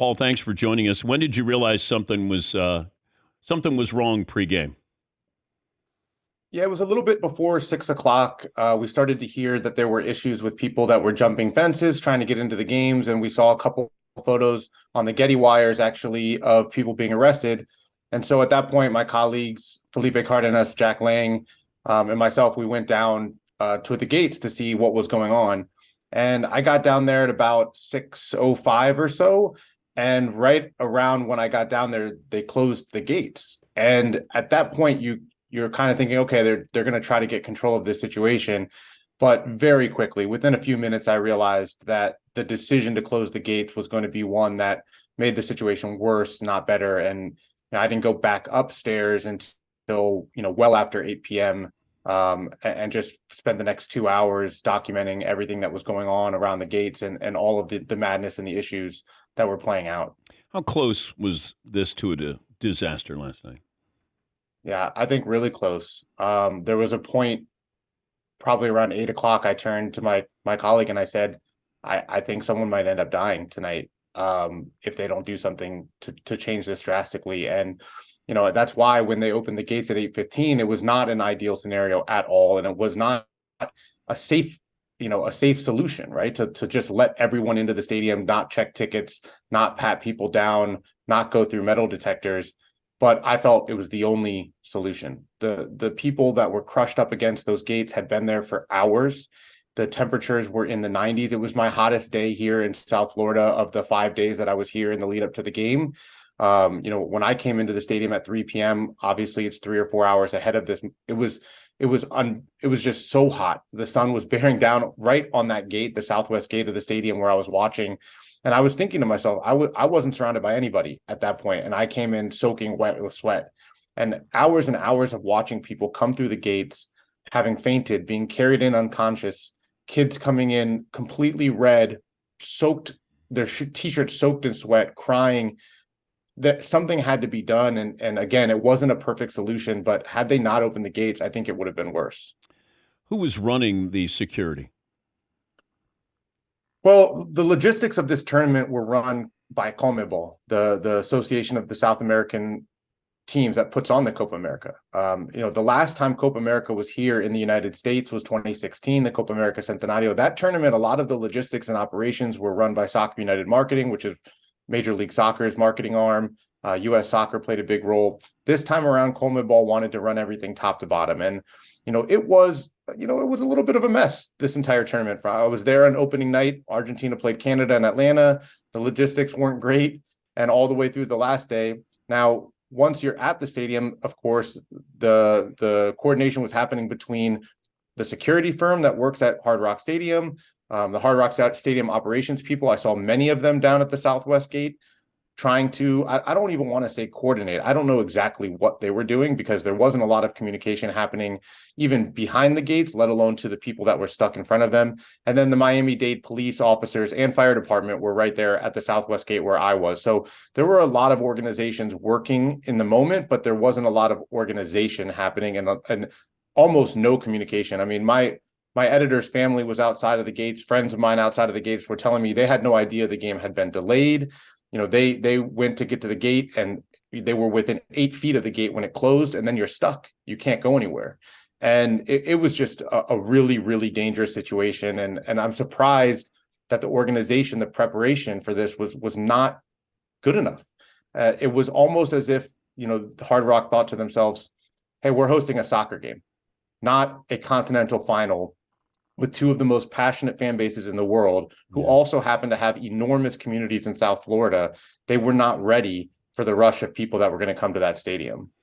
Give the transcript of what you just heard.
Paul, thanks for joining us. When did you realize something was wrong pregame? Yeah, it was a little bit before 6 o'clock. We started to hear that there were issues with people that were jumping fences, trying to get into the games, and we saw a couple photos on the Getty wires actually of people being arrested. And so at that point, my colleagues Felipe Cardenas, Jack Lang, and myself, we went down to the gates to see what was going on. And I got down there at about 6:05 or so. And right around when I got down there, they closed the gates. And at that point, you're kind of thinking, okay, they're going to try to get control of this situation. But very quickly, within a few minutes, I realized that the decision to close the gates was going to be one that made the situation worse, not better. And I didn't go back upstairs until, well after 8 p.m. And just spent the next 2 hours documenting everything that was going on around the gates and all of the madness and the issues that were playing out. How close was this to a disaster last night? Yeah, I think really close. There was a point probably around 8 o'clock. I turned to my colleague and I said, I think someone might end up dying tonight if they don't do something to change this drastically. And that's why when they opened the gates at 8:15, it was not an ideal scenario at all, and it was not a safe a safe solution, right? To just let everyone into the stadium, not check tickets, not pat people down, not go through metal detectors. But I felt it was the only solution. The people that were crushed up against those gates had been there for hours. The temperatures were in the 90s. It was my hottest day here in South Florida of the 5 days that I was here in the lead up to the game. When I came into the stadium at 3 p.m., obviously it's 3 or 4 hours ahead of this. It was just so hot. The sun was bearing down right on that gate, the southwest gate of the stadium where I was watching. And I was thinking to myself, I wasn't surrounded by anybody at that point, and I came in soaking wet with sweat. And hours of watching people come through the gates, having fainted, being carried in unconscious, kids coming in completely red, soaked, their t-shirts soaked in sweat, crying. That something had to be done. And again, it wasn't a perfect solution, but had they not opened the gates, I think it would have been worse. Who was running the security? Well, the logistics of this tournament were run by CONMEBOL, the Association of the South American teams that puts on the Copa America. The last time Copa America was here in the United States was 2016, the Copa America Centenario. That tournament, a lot of the logistics and operations were run by Soccer United Marketing, which is Major League Soccer's marketing arm. U.S. Soccer played a big role. This time around, CONMEBOL wanted to run everything top to bottom. And, it was a little bit of a mess this entire tournament. I was there on opening night. Argentina played Canada in Atlanta. The logistics weren't great. And all the way through the last day. Now, once you're at the stadium, of course, the coordination was happening between the security firm that works at Hard Rock Stadium, the Hard Rock Stadium operations people. I saw many of them down at the Southwest Gate trying to, I don't even want to say coordinate. I don't know exactly what they were doing because there wasn't a lot of communication happening even behind the gates, let alone to the people that were stuck in front of them. And then the Miami-Dade police officers and fire department were right there at the Southwest Gate where I was. So there were a lot of organizations working in the moment, but there wasn't a lot of organization happening and almost no communication. I mean, my editor's family was outside of the gates. Friends of mine outside of the gates were telling me they had no idea the game had been delayed. They went to get to the gate and they were within 8 feet of the gate when it closed, and then you're stuck. You can't go anywhere. And it was just a really, really dangerous situation. And I'm surprised that the organization, the preparation for this was not good enough. It was almost as if, Hard Rock thought to themselves, hey, we're hosting a soccer game, not a continental final with two of the most passionate fan bases in the world, who also happen to have enormous communities in South Florida. They were not ready for the rush of people that were going to come to that stadium.